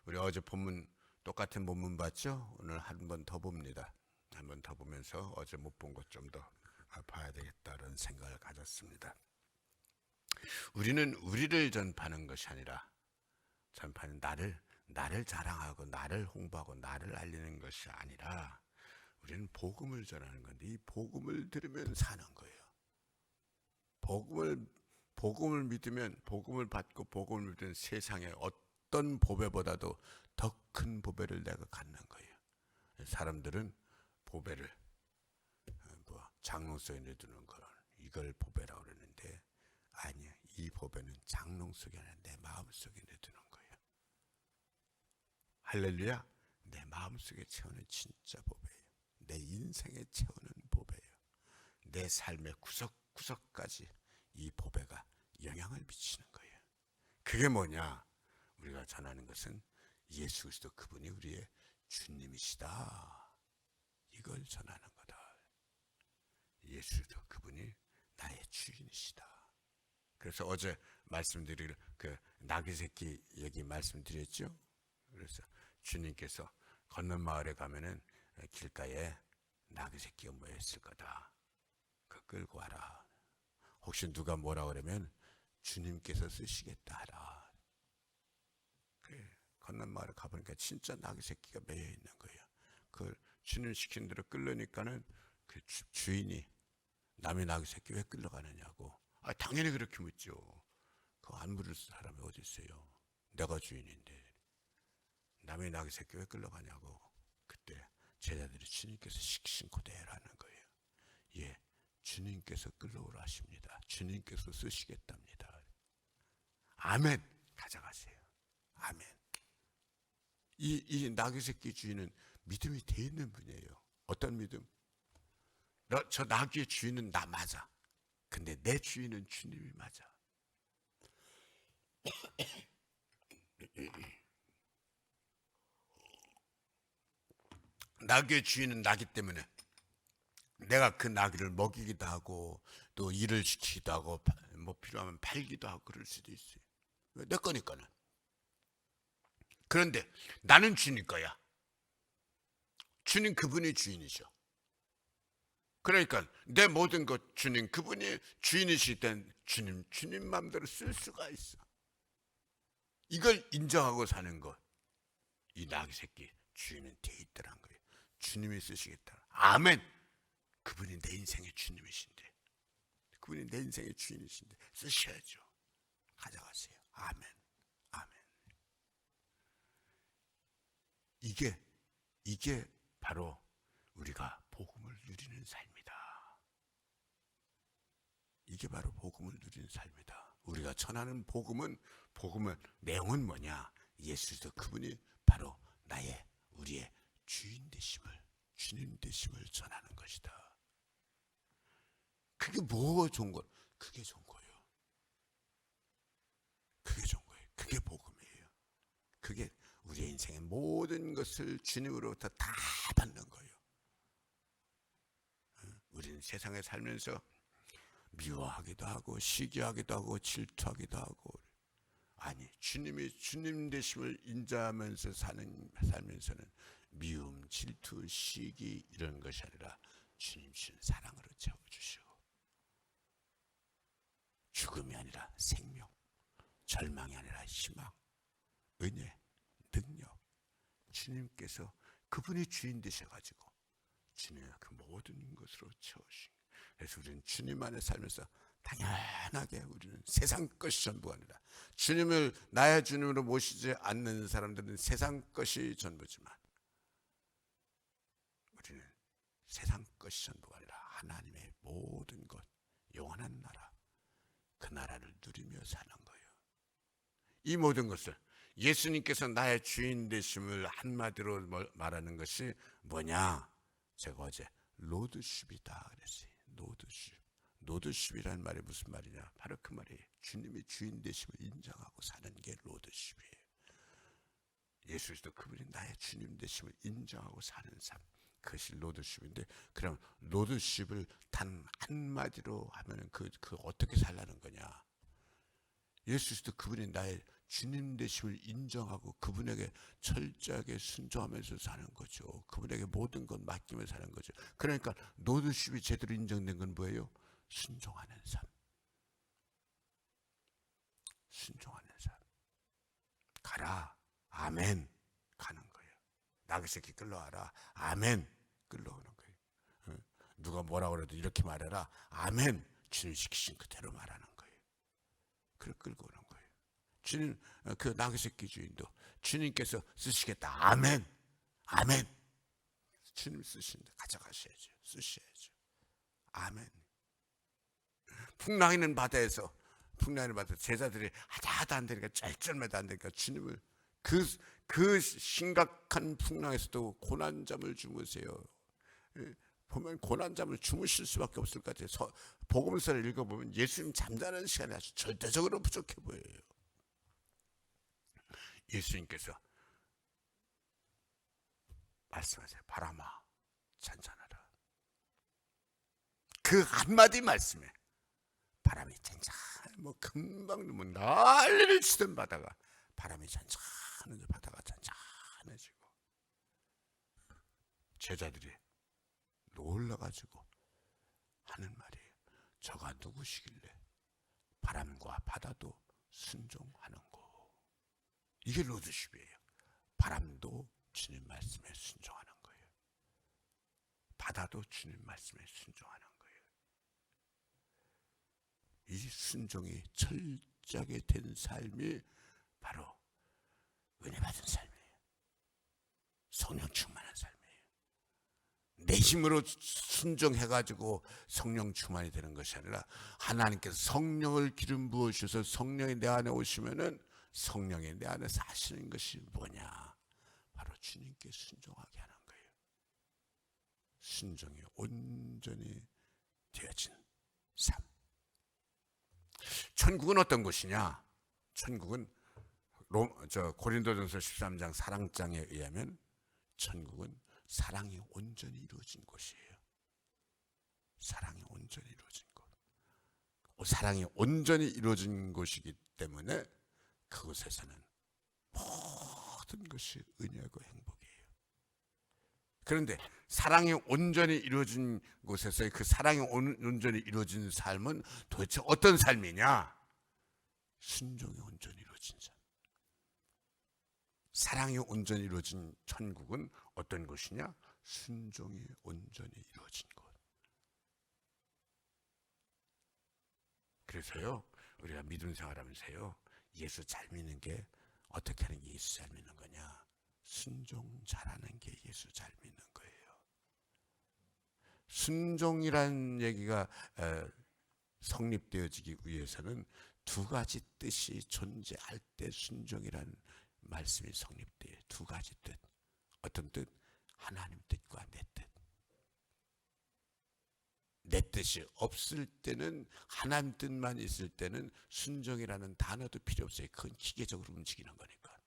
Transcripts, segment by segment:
우리 어제 본문 똑같은 본문 봤죠? 오늘 한 번 더 봅니다. 한 번 더 보면서 어제 못 본 것 좀 더 봐야 되겠다는 생각을 가졌습니다. 우리는 우리를 전파하는 것이 아니라 전파는 나를 자랑하고 나를 홍보하고 나를 알리는 것이 아니라 우리는 복음을 전하는 건데, 이 복음을 들으면 사는 거예요. 복음을 믿으면, 복음을 받고 복음을 믿으면 세상에 어떤 보배보다도 더 큰 보배를 내가 갖는 거예요. 사람들은 보배를 장롱 속에 넣어두는 걸 이걸 보배라고 그러는데, 아니야, 이 보배는 장롱 속에 아니라 내 마음 속에 넣어두는 거예요. 할렐루야. 내 마음 속에 채우는 진짜 보배예요. 내 인생에 채우는 보배예요. 내 삶의 구석구석까지 이 보배가 영향을 미치는 거예요. 그게 뭐냐? 우리가 전하는 것은 예수 그리스도 그분이 우리의 주님이시다, 이걸 전하는 거다. 예수 그리스도 그분이 나의 주인이시다. 그래서 어제 말씀드릴 그 나귀 새끼 얘기 말씀드렸죠. 그래서 주님께서 건넌 마을에 가면은 길가에 나귀 새끼가 모여 있을 거다. 그 끌고 와라. 혹시 누가 뭐라 그러면 주님께서 쓰시겠다 하라. 그래, 건넌 마을에 가보니까 진짜 나귀 새끼가 매여 있는 거예요. 그걸 주님 시킨 대로 끌려니까는 그 주인이 남의 나귀 새끼 왜 끌려가느냐고. 당연히 그렇게 묻죠. 그거 안 물을 사람이 어디 있어요. 내가 주인인데 남의 나귀 새끼 왜 끌려가냐고. 그때 제자들이 주님께서 시키신 그대로라는 거예요. 예, 주님께서 끌려오라 하십니다. 주님께서 쓰시겠답니다. 아멘. 가져가세요. 아멘. 이 나귀 새끼 주인은 믿음이 돼 있는 분이에요. 어떤 믿음? 저 나귀의 주인은 나 맞아. 근데 내 주인은 주님이 맞아. 나귀의 주인은 나기 때문에 내가 그 나귀를 먹이기도 하고 또 일을 시키기도 하고 뭐 필요하면 팔기도 하고 그럴 수도 있어요. 내 거니까는. 그런데 나는 주님 거야. 주님 그분이 주인이셔. 그러니까 내 모든 것 주님 그분이 주인이실 땐 주님 마음대로 쓸 수가 있어. 이걸 인정하고 사는 것, 이 나귀 새끼 주인은 돼 있더란 거예요. 주님이 쓰시겠다. 아멘. 그분이 내 인생의 주님이신데, 그분이 내 인생의 주인이신데 쓰셔야죠. 가져가세요. 아멘. 아멘. 이게 바로 우리가 복음을 누리는 삶이다. 이게 바로 복음을 누리는 삶이다. 우리가 전하는 복음의 내용은 뭐냐? 예수도 그분이 바로 우리의 주인 되심을, 주님 되심을 전하는 것이다. 그게 뭐가 좋은 거? 그게 좋은 거예요. 그게 좋은 거예요. 그게 복음이에요. 그게 우리의 인생의 모든 것을 주님으로부터 다 받는 거예요. 우리는 세상에 살면서 미워하기도 하고 시기하기도 하고 질투하기도 하고, 아니, 주님이 주님 되심을 인정하면서 살면서는 미움, 질투, 시기 이런 것이 아니라 주님 주신 사랑으로 채워주시고, 죽음이 아니라 생명, 절망이 아니라 희망, 은혜, 능력, 주님께서 그분이 주인 되셔가지고 주님의 그 모든 것으로 채우신. 그래서 우리는 주님 안에 살면서 당연하게 우리는 세상 것이 전부가 아니라, 주님을 나의 주님으로 모시지 않는 사람들은 세상 것이 전부지만 우리는 세상 것이 전부가 아니라 하나님의 모든 것, 영원한 나라, 그 나라를 누리며 사는 거예요. 이 모든 것을 예수님께서 나의 주인 되심을 한마디로 말하는 것이 뭐냐? 제가 어제 로드십이다 그랬어요. 로드십이라는 말이 무슨 말이냐? 바로 그 말이에요. 주님이 주인 되심을 인정하고 사는 게 로드십이에요. 예수 그리스도 그분이 나의 주님 되심을 인정하고 사는 삶, 그것이 로드십인데, 그럼 로드십을 단 한마디로 하면 그 어떻게 살라는 거냐? 예수 그리스도 그분이 나의 주님 되심을 인정하고 그분에게 철저하게 순종하면서 사는 거죠. 그분에게 모든 것 맡기며 사는 거죠. 그러니까 노드십이 제대로 인정된 건 뭐예요? 순종하는 삶. 순종하는 삶. 가라. 아멘. 가는 거예요. 나그 새끼 끌러와라. 아멘. 끌러오는 거예요. 누가 뭐라 그래도 이렇게 말해라. 아멘. 주님 시키신 그대로 말하는 거예요. 그걸 끌고 오는 거예요. 주님, 그 나그 새끼 주인도 주님께서 쓰시겠다. 아멘. 아멘. 주님 쓰신다. 가져가셔야죠. 쓰셔야죠. 아멘. 풍랑 있는 바다에서 제자들이 하다 안 되니까 짤짤매도 안 되니까 주님을 그 심각한 풍랑에서도 고난잠을 주무세요. 보면 고난잠을 주무실 수밖에 없을 것 같아요. 복음서를 읽어보면 예수님 잠자는 시간이 아주 절대적으로 부족해 보여요. 예수님께서 말씀하세요. 바람아 잔잔하라. 그 한마디 말씀에 바람이 잔잔, 금방 난리를 치던 바다가 바람이 잔잔해져 바다가 잔잔해지고 제자들이 놀라가지고 하는 말이에요. 저가 누구시길래 바람과 바다도 순종하는 거. 이게 로드십이에요. 바람도 주님 말씀에 순종하는 거예요. 바다도 주님 말씀에 순종하는 거예요. 이 순종이 철저하게 된 삶이 바로 은혜 받은 삶이에요. 성령 충만한 삶이에요. 내 힘으로 순종해가지고 성령 충만이 되는 것이 아니라 하나님께서 성령을 기름 부으셔서 성령이 내 안에 오시면은 성령이 내 안에 사시는 것이 뭐냐? 바로 주님께 순종하게 하는 거예요. 순종이 온전히 되어진 삶. 천국은 어떤 곳이냐? 천국은 고린도전서 13장 사랑장에 의하면 천국은 사랑이 온전히 이루어진 곳이에요. 사랑이 온전히 이루어진 곳. 사랑이 온전히 이루어진 곳이기 때문에 그곳에서는 모든 것이 은혜고 행복이에요. 그런데 사랑이 온전히 이루어진 곳에서의 그 사랑이 온전히 이루어진 삶은 도대체 어떤 삶이냐? 순종이 온전히 이루어진 삶. 사랑이 온전히 이루어진 천국은 어떤 곳이냐? 순종이 온전히 이루어진 곳. 그래서요, 우리가 믿음 생활하면서요, 예수 잘 믿는 게 어떻게 하는 게 예수 잘 믿는 거냐? 순종 잘하는 게 예수 잘 믿는 거예요. 순종이라는 얘기가 성립되어지기 위해서는 두 가지 뜻이 존재할 때 순종이라는 말씀이 성립돼요. 두 가지 뜻. 어떤 뜻? 하나님 뜻과 내 뜻. 내 뜻이 없을 때는, 하나님 뜻만 있을 때는 순종이라는 단어도 필요 없어요. 그건 기계적으로 움직이는 거니까.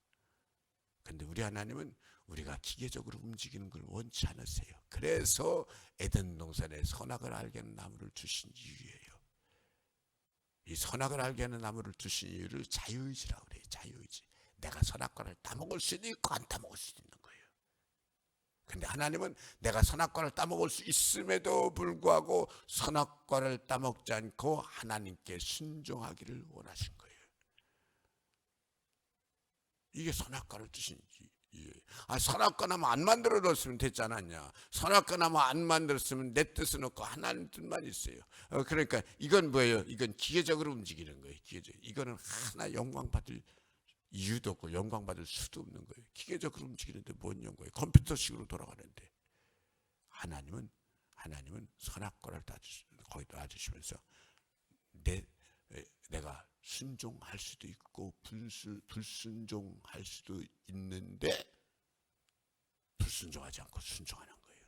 근데 우리 하나님은 우리가 기계적으로 움직이는 걸 원치 않으세요. 그래서 에덴 동산에 선악을 알게 하는 나무를 주신 이유예요. 이 선악을 알게 하는 나무를 주신 이유를 자유의지라고 그래요. 자유의지. 내가 선악과를 따먹을 수도 있고 안 따먹을 수도 있는 거예요. 근데 하나님은 내가 선악과를 따먹을 수 있음에도 불구하고 선악과를 따먹지 않고 하나님께 순종하기를 원하신 거예요. 이게 선악과를 주신 이유예요. 선악과 나무 안 만들어 뒀으면 됐지 않았냐? 선악과 나무 안 만들었으면 내 뜻은 없고 하나님 뜻만 있어요. 그러니까 이건 뭐예요? 이건 기계적으로 움직이는 거예요. 기계적. 이거는 하나 영광 받을 이유도 없고 영광 받을 수도 없는 거예요. 기계적으로 움직이는데 뭔 연구예요? 컴퓨터식으로 돌아가는데. 하나님은 선악과를 거기다 놔주시면서 내가 순종할 수도 있고 불순종할 수도 있는데 불순종하지 않고 순종하는 거예요.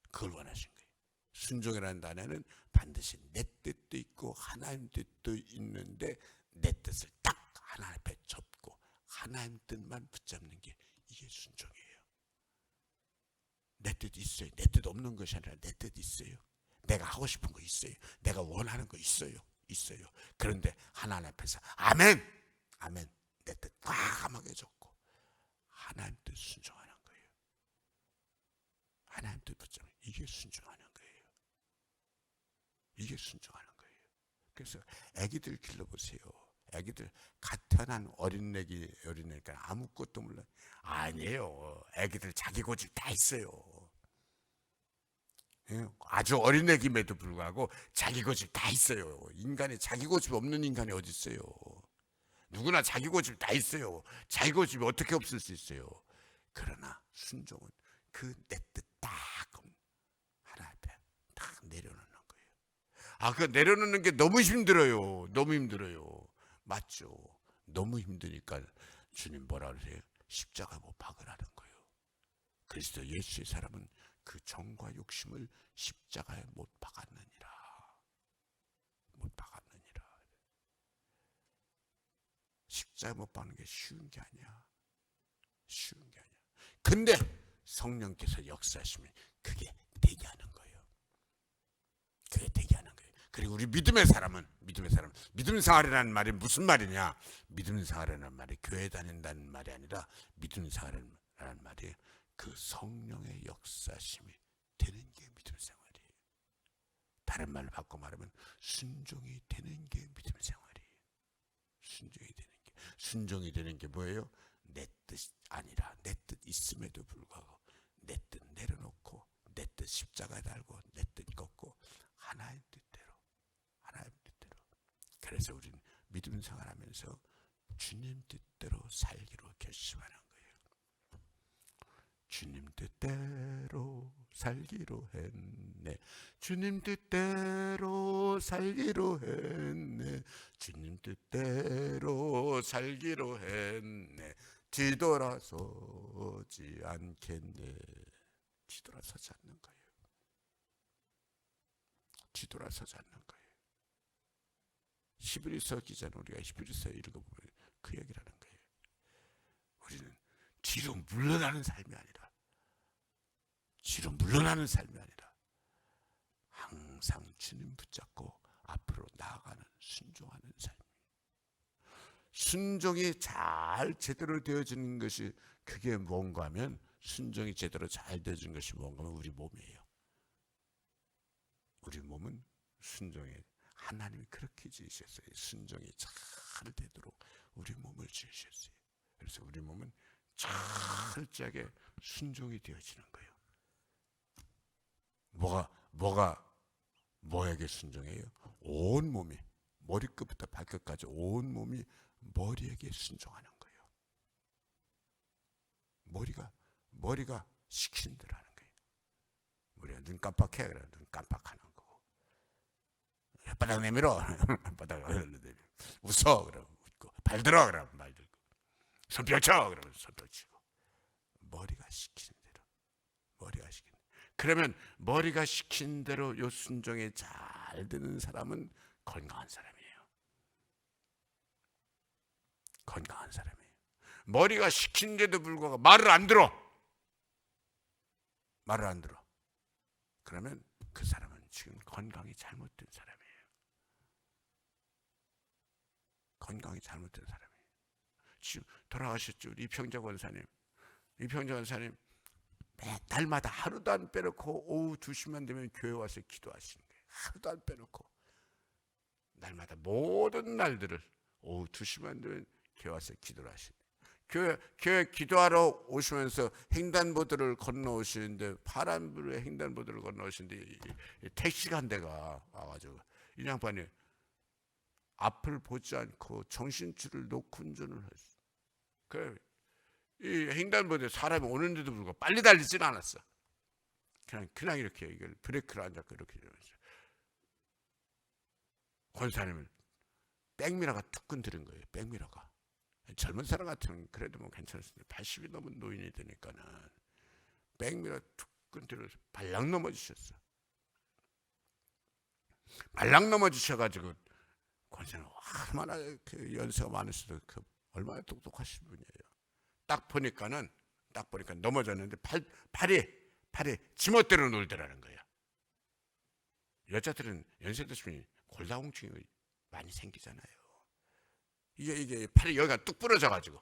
그걸 원하신 거예요. 순종이라는 단어는 반드시 내 뜻도 있고 하나님 뜻도 있는데 내 뜻을 딱 하나님 앞에 접고 하나님 뜻만 붙잡는 게 이게 순종이에요. 내 뜻 있어요. 내 뜻 없는 것이 아니라 내 뜻 있어요. 내가 하고 싶은 거 있어요. 내가 원하는 거 있어요. 그런데 하나님 앞에서 아멘, 아멘. 내 뜻 과감하게 줬고 하나님 뜻 순종하는 거예요. 하나님 뜻 붙잡는 이게 순종하는 거예요. 이게 순종하는 거예요. 그래서 아기들 길러보세요. 아기들 갓 태어난 어린애니까 아무것도 몰라. 아니에요. 아기들 자기 고집 다 있어요. 아주 어린애임에도 불구하고 자기 고집 다 있어요. 인간이 자기 고집 없는 인간이 어디 있어요. 누구나 자기 고집 다 있어요. 자기 고집이 어떻게 없을 수 있어요. 그러나 순종은 그 내 뜻 딱 하나 앞에 딱 내려놓는 거예요. 그 내려놓는 게 너무 힘들어요. 너무 힘들어요. 맞죠. 너무 힘드니까 주님 뭐라 그러세요? 십자가 못 박으라는 거예요. 그리스도 예수의 사람은 그 정과 욕심을 십자가에 못 박았느니라. 못 박았느니라. 십자가에 못 박는 게 쉬운 게 아니야. 쉬운 게 아니야. 근데 성령께서 역사하시면 그게 되게 하는 거예요. 그게 되게 하는 거예요. 그리고 우리 믿음 생활이라는 말이 무슨 말이냐? 믿음 생활이라는 말이 교회 다닌다는 말이 아니라 믿음 생활이라는 말이 그 성령의 역사심이 되는 게 믿음 생활이에요. 다른 말로 바꿔 말하면 순종이 되는 게 믿음 생활이에요. 순종이 되는 게 뭐예요? 내 뜻이 아니라 내 뜻 있음에도 불구하고 내 뜻 내려놓고 내 뜻 십자가에 달고 내 뜻 꺾고 하나님 뜻대로. 그래서 우리는 믿음 생활하면서 주님 뜻대로 살기로 결심하는 거예요. 주님 뜻대로 살기로 했네. 주님 뜻대로 살기로 했네. 주님 뜻대로 살기로 했네. 뒤돌아서지 않겠네. 뒤돌아서지 않는 거예요. 뒤돌아서지 않는 거예요. 히브리서 기자는 우리가 히브리서 읽어보면 그 얘기를 하는 거예요. 우리는 뒤로 물러나는 삶이 아니라 항상 주님 붙잡고 앞으로 나아가는 순종하는 삶. 순종이 잘 제대로 되어지는 것이 그게 뭔가 하면 순종이 제대로 잘 되어지는 것이 뭔가 하면 우리 몸이에요. 우리 몸은 순종에 하나님이 그렇게 지으셨어요. 순종이 잘 되도록 우리 몸을 지으셨어요. 그래서 우리 몸은 철저하게 순종이 되어지는 거예요. 뭐에게 순종해요? 온 몸이, 머리끝부터 발끝까지 온 몸이 머리에게 순종하는 거예요. 머리가 시키는 대로 하는 거예요. 우리가 눈 깜빡해 그래, 눈 깜빡하는 거고. 혓바닥 내밀어, 혓바닥 내밀어. 웃어 그러면 웃고, 발 들어 그러면 발 들고, 손 펼쳐 그러면 손 펼치고. 머리가 시키는 대로. 그러면 머리가 시킨 대로 요 순종에 잘 되는 사람은 건강한 사람이에요. 건강한 사람이에요. 머리가 시킨데도 불구하고 말을 안 들어. 그러면 그 사람은 지금 건강이 잘못된 사람이에요. 지금 돌아가셨죠. 이평자 권사님. 날마다 하루도 안 빼놓고 오후 2시만 되면 교회 와서 기도하시는 거예요. 하루도 안 빼놓고 날마다 모든 날들을 오후 2시만 되면 교회 와서 기도를 하시는 거예요. 교회 기도하러 오시면서 횡단보도를 건너오시는데 파란불에 횡단보도를 건너오시는데 택시가 한 대가 와가지고 이 양반이 앞을 보지 않고 정신줄을 놓고 운전을 했어. 그래. 이 횡단보도에 사람이 오는데도 불구하고 빨리 달리지는 않았어. 그냥 이렇게 이걸 브레이크를 안 잡고 이렇게 이러면서 권사님은 백미러가 툭 건드린 거예요. 백미러가. 젊은 사람 같으면 그래도 뭐 괜찮았는데 80이 넘은 노인이 되니까는 백미러 툭 건드려서 발락 넘어지셨어. 발락 넘어지셔가지고 권사님 얼마나 그 연세가 많으셔도 얼마나 똑똑하신 분이에요. 딱 보니까 넘어졌는데 팔이 지멋대로 놀더라는 거야. 여자들은 연세 드시면 골다공증이 많이 생기잖아요. 이게 팔이 여기가 뚝 부러져가지고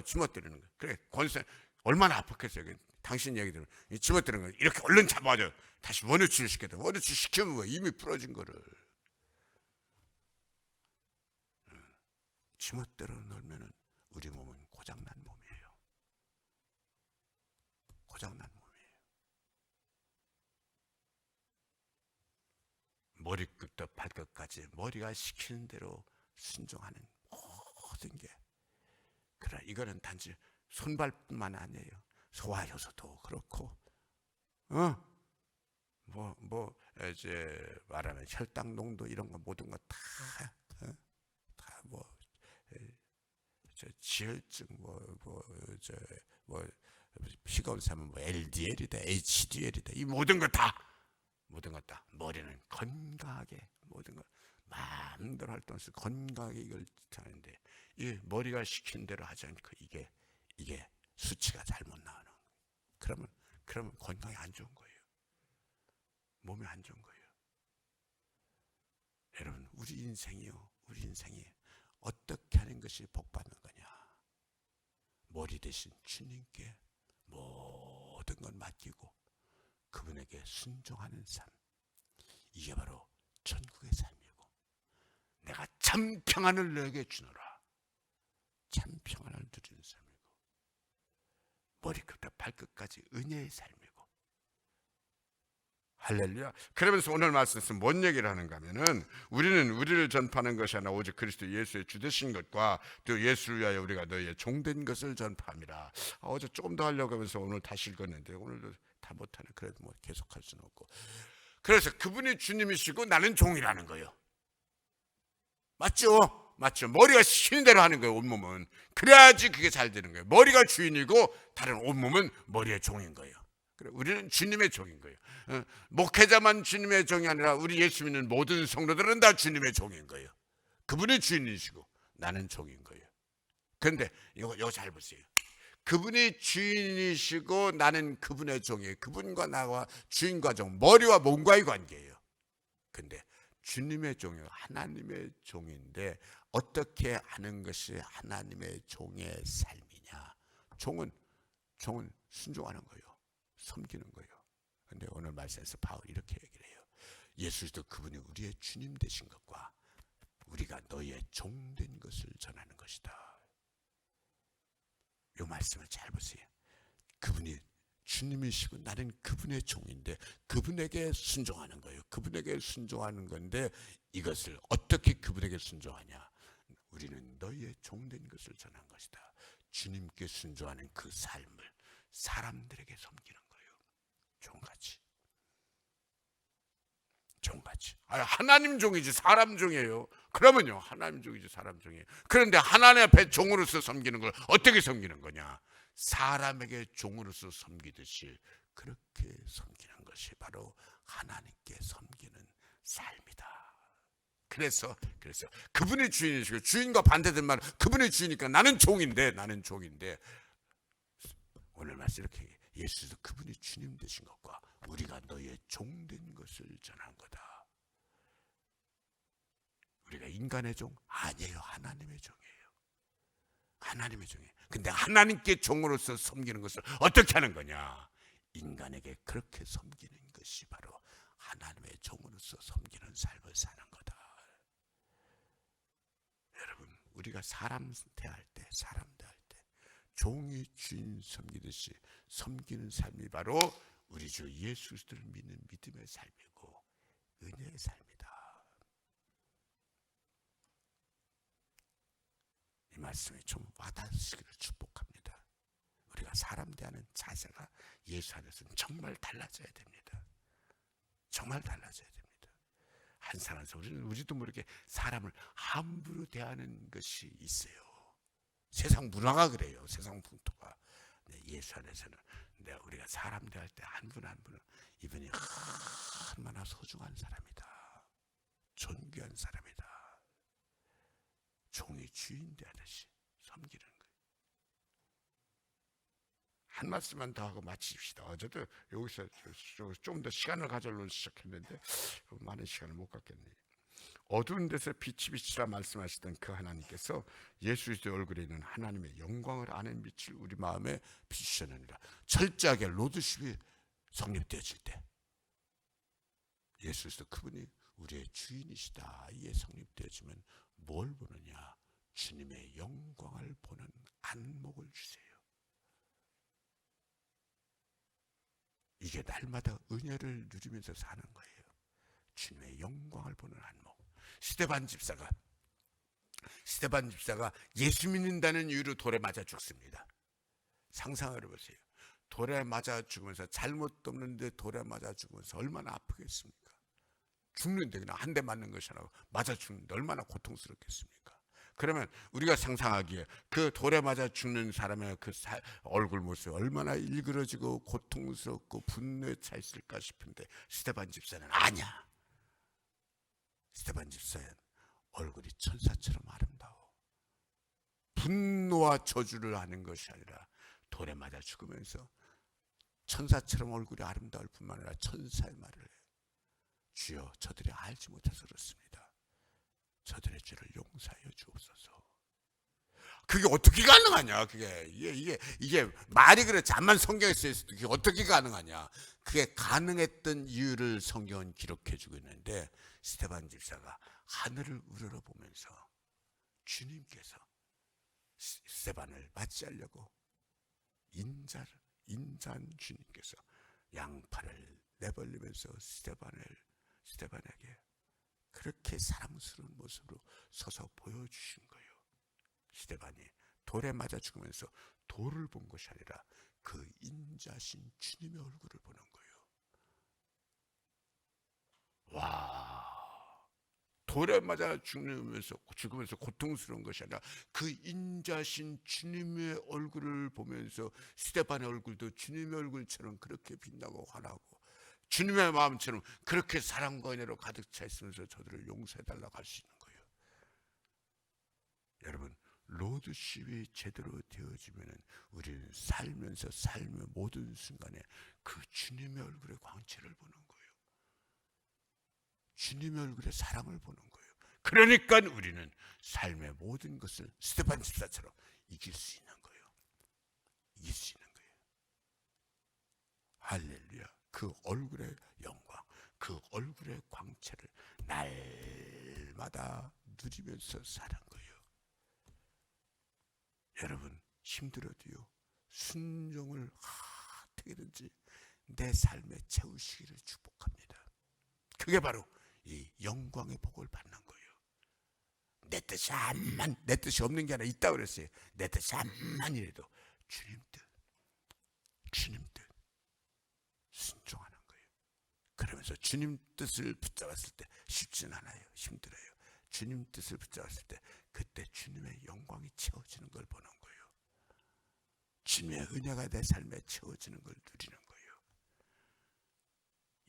주먹 때리는 거예요. 그래 권세 얼마나 아팠겠어요. 당신 얘기 들으면 주먹 때리는 거예요. 이렇게 얼른 잡아줘. 다시 원위치를 시켜야 돼. 원위치 시키면 뭐 이미 부러진 거를 주먹대로 놀면은 우리 몸은 고장난 몸이에요. 고장난 몸이에요. 머리끝부터 발끝까지 머리가 시키는 대로 순종하는 모든 게 그래 이거는 단지 손발뿐만 아니에요. 소화 효소도 그렇고 이제 말하면 혈당 농도 이런 거 모든 거 다 지혈증 피가 온사면 뭐 LDL이다 HDL이다 이 모든 거 다 머리는 건강하게 모든 걸 마음대로 활동해서 건강하게 이걸 하는데 이 머리가 시킨 대로 하지 않고 이게 수치가 잘못 나오는 거예요. 그러면 건강에 안 좋은 거예요. 몸에 안 좋은 거예요. 여러분 우리 인생이 어떻게 하는 것이 복받는 거냐? 머리 대신 주님께 모든 걸 맡기고 그분에게 순종하는 삶. 이게 바로 천국의 삶이고 내가 참 평안을 너에게 주노라. 참 평안을 누리는 삶이고 머리끝부터 발끝까지 은혜의 삶이고 할렐루야. 그러면서 오늘 말씀에서 뭔 얘기를 하는가 하면은 우리는 우리를 전파하는 것이 아니라 오직 그리스도 예수의 주 되신 것과 또 예수를 위하여 우리가 너희의 종된 것을 전파함이라. 어제 조금 더 하려고 하면서 오늘 다시 읽었는데 오늘도 다 못하네. 그래도 뭐 계속할 수는 없고. 그래서 그분이 주님이시고 나는 종이라는 거예요. 맞죠? 머리가 시키는 대로 하는 거예요. 온몸은. 그래야지 그게 잘 되는 거예요. 머리가 주인이고 다른 온몸은 머리의 종인 거예요. 그래, 우리는 주님의 종인 거예요. 목회자만 주님의 종이 아니라 우리 예수 믿는 모든 성도들은 다 주님의 종인 거예요. 그분이 주인이시고 나는 종인 거예요. 그런데 이거 잘 보세요. 그분이 주인이시고 나는 그분의 종이에요. 그분과 나와 주인과 종, 머리와 몸과의 관계예요. 근데 주님의 종이에요. 하나님의 종인데 어떻게 하는 것이 하나님의 종의 삶이냐? 종은 순종하는 거예요. 섬기는 거예요. 근데 오늘 말씀에서 바울이 이렇게 얘기를 해요. 예수도 그분이 우리의 주님 되신 것과 우리가 너희의 종된 것을 전하는 것이다. 이 말씀을 잘 보세요. 그분이 주님이시고 나는 그분의 종인데 그분에게 순종하는 거예요. 그분에게 순종하는 건데 이것을 어떻게 그분에게 순종하냐? 우리는 너희의 종된 것을 전한 것이다. 주님께 순종하는 그 삶을 사람들에게 섬기는 거예요. 종같이. 하나님 종이지 사람 종이에요. 그러면요 하나님 종이지 사람 종이에요. 그런데 하나님 앞에 종으로서 섬기는 걸 어떻게 섬기는 거냐? 사람에게 종으로서 섬기듯이 그렇게 섬기는 것이 바로 하나님께 섬기는 삶이다. 그래서 그분이 주인이시고 주인과 반대된 말은 그분이 주인이니까 나는 종인데 오늘 말씀 이렇게 얘기해요. 예수도 그분이 주님 되신 것과 우리가 너희의 종된 것을 전한 거다. 우리가 인간의 종? 아니에요. 하나님의 종이에요. 하나님의 종이에요. 근데 하나님께 종으로서 섬기는 것을 어떻게 하는 거냐? 인간에게 그렇게 섬기는 것이 바로 하나님의 종으로서 섬기는 삶을 사는 거다. 여러분 우리가 사람 대할 때 종이 주인 섬기듯이 섬기는 삶이 바로 우리 주 예수 그리스도를 믿는 믿음의 삶이고 은혜의 삶이다. 이 말씀이 좀 와닿으시기를 축복합니다. 우리가 사람 대하는 자세가 예수 안에서는 정말 달라져야 됩니다. 정말 달라져야 됩니다. 한 사람에서 우리도 모르게 사람을 함부로 대하는 것이 있어요. 세상 문화가 그래요. 세상 풍토가. 예수 안에서는 우리가 사람 대할 때 한 분 한 분은 이분이 얼마나 소중한 사람이다. 존귀한 사람이다. 종이 주인 대하듯이 섬기는 거예요. 한 말씀만 더 하고 마칩시다. 어제도 여기서 좀 더 시간을 가져려고 시작했는데 많은 시간을 못 갖겠네요. 어두운 데서 빛이 비치라 말씀하시던 그 하나님께서 예수 그리스도의 얼굴에 있는 하나님의 영광을 아는 빛을 우리 마음에 비추셨느니라. 철저하게 로드십이 성립되어질 때 예수 그리스도 그분이 우리의 주인이시다 이에 성립되어지면 뭘 보느냐? 주님의 영광을 보는 안목을 주세요. 이게 날마다 은혜를 누리면서 사는 거예요. 주님의 영광을 보는 안목. 스데반 집사가 예수 믿는다는 이유로 돌에 맞아 죽습니다. 상상을 해보세요. 돌에 맞아 죽으면서 잘못도 없는데 돌에 맞아 죽으면서 얼마나 아프겠습니까? 죽는데 그냥 한 대 맞는 것이 아니라 맞아 죽는데 얼마나 고통스럽겠습니까? 그러면 우리가 상상하기에 그 돌에 맞아 죽는 사람의 그 얼굴 모습이 얼마나 일그러지고 고통스럽고 분노에 차 있을까 싶은데 스데반 집사는 아니야. 스데반 집사는 얼굴이 천사처럼 아름다워. 분노와 저주를 하는 것이 아니라 돌에 맞아 죽으면서 천사처럼 얼굴이 아름다울 뿐만 아니라 천사의 말을 해. 주여 저들이 알지 못해서 그렇습니다. 저들의 죄를 용서하여 주옵소서. 그게 어떻게 가능하냐? 이게 말이 그래 잠만 성경에 써 있어도 그게 어떻게 가능하냐? 그게 가능했던 이유를 성경은 기록해주고 있는데 스데반 집사가 하늘을 우러러보면서 주님께서 스데반을 맞이하려고 인자한 주님께서 양팔을 내벌리면서 스데반에게 그렇게 사랑스러운 모습으로 서서 보여주신 거예요. 스데반이 돌에 맞아 죽으면서 돌을 본 것이 아니라 그 인자신 주님의 얼굴을 보는 거예요. 와, 돌에 맞아 죽으면서 고통스러운 것이 아니라 그 인자신 주님의 얼굴을 보면서 스데반의 얼굴도 주님의 얼굴처럼 그렇게 빛나고 환하고 주님의 마음처럼 그렇게 사랑과 은혜로 가득 차 있으면서 저들을 용서해달라고 할 수 있는 거예요. 여러분, 로드십이 제대로 되어지면 우리는 살면서 삶의 모든 순간에 그 주님의 얼굴의 광채를 보는 거예요. 주님의 얼굴의 사랑을 보는 거예요. 그러니까 우리는 삶의 모든 것을 스데반 집사처럼 이길 수 있는 거예요. 이길 수 있는 거예요. 할렐루야. 그 얼굴의 영광, 그 얼굴의 광채를 날마다 누리면서 사는 거예요. 여러분, 힘들어도요, 순종을 어떻게든지 내 삶에 채우시기를 축복합니다. 그게 바로 이 영광의 복을 받는 거예요. 내 뜻이 없는 게 아니라 있다고 그랬어요. 내 뜻이 암만 이래도 주님 뜻 순종하는 거예요. 그러면서 주님 뜻을 붙잡았을 때 쉽진 않아요. 힘들어요. 주님 뜻을 붙잡았을 때 그때 주님의 영광이 채워지는 걸 보는 거예요. 주님의 은혜가 내 삶에 채워지는 걸 누리는 거예요.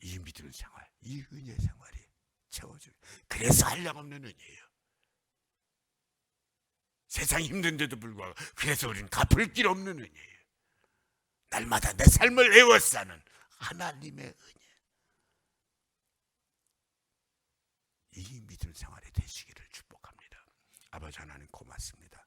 이 믿음 생활, 이 은혜 생활이 채워지는, 그래서 한량없는 은혜예요. 세상이 힘든데도 불구하고 그래서 우리는 갚을 길 없는 은혜예요. 날마다 내 삶을 애워싸는 하나님의 은혜. 이 믿음 생활이 되시기를 축복합니다. 아버지 하나님 고맙습니다.